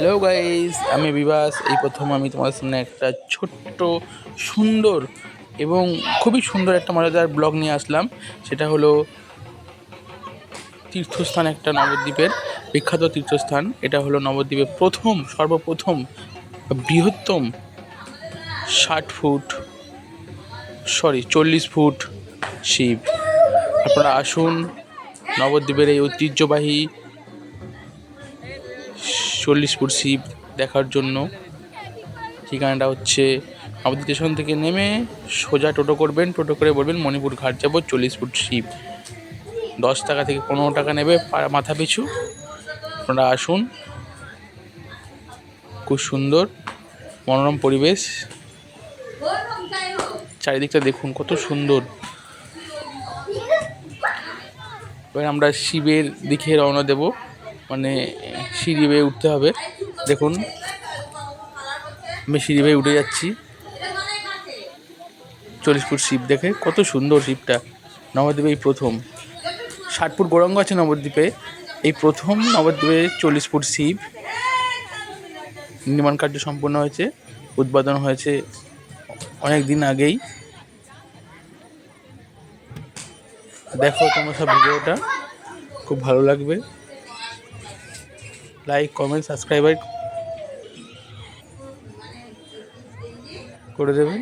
Hello guys, আমি বিভাস। এই প্রথম আমি তোমাদের সামনে একটা ছোট্ট সুন্দর এবং খুবই সুন্দর একটা মজাদার ব্লগ নিয়ে আসলাম। সেটা হলো তীর্থস্থান, একটা নবদ্বীপের বিখ্যাত তীর্থস্থান। এটা হলো নবদ্বীপের সর্বপ্রথম বৃহত্তম 40 ফুট শিব। আপনারা আসুন নবদ্বীপের এই ঐতিহ্যবাহী 40 ফুট শিব দেখার জন্য। ঠিকানাটা হচ্ছে নবদ্বীপ স্টেশন থেকে নেমে সোজা টোটো করবেন, টোটো করে বলবেন মণিপুর ঘাট যাবো, 40 ফুট শিব। 10 টাকা থেকে 15 টাকা নেবে মাথা পিছু। আপনারা আসুন, খুব সুন্দর মনোরম পরিবেশ, চারিদিকটা দেখুন কত সুন্দর। এবার আমরা শিবের দিকে রওনা দেব, মানে সিঁড়ি বেয়ে উঠতে হবে। দেখুন আমি সিঁড়ি বেয়ে উঠে যাচ্ছি। 40 ফুট শিব দেখে কত সুন্দর শিবটা। নবদ্বীপে এই প্রথম 60 ফুট গৌরাঙ্গ আছে নবদ্বীপে, এই প্রথম নবদ্বীপে 40 ফুট শিব। নির্মাণ কার্য সম্পূর্ণ হয়েছে, উদ্বোধন হয়েছে অনেক দিন আগেই। দেখো তোমরা সব ভিডিওটা, খুব ভালো লাগবে। লাইক, কমেন্ট, সাবস্ক্রাইব করে দেবেন।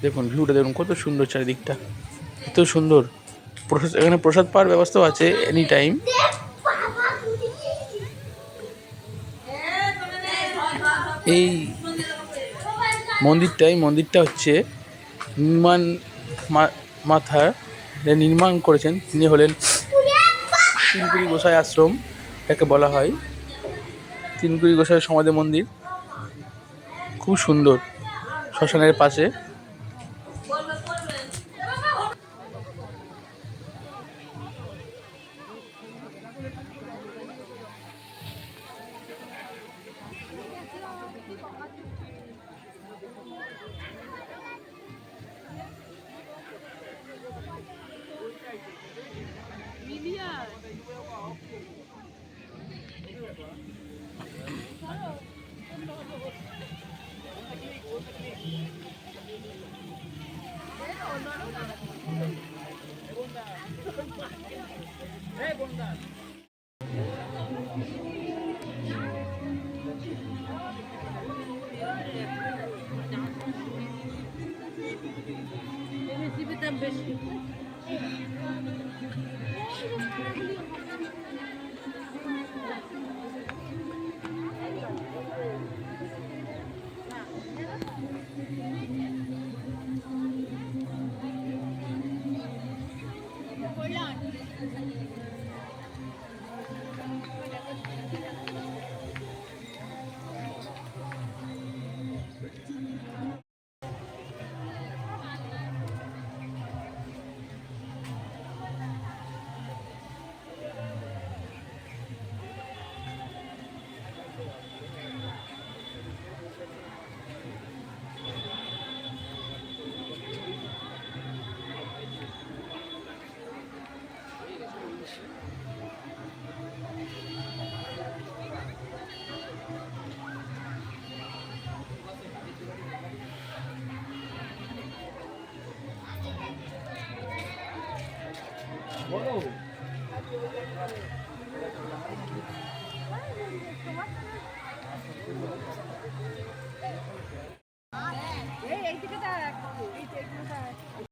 দেখুন ভিউটা দেখুন কত সুন্দর, চারিদিকটা এত সুন্দর। এখানে প্রসাদ পাওয়ার ব্যবস্থাও আছে এনি টাইম। এই মন্দিরটা হচ্ছে নির্মাণ করেছেন, তিনি হলেন তিনকুড়ি গোসাই আশ্রম, একে বলা হয় তিনকুড়ি গোসাই সমাধি মন্দির। খুব সুন্দর, শ্মশানের পাশে।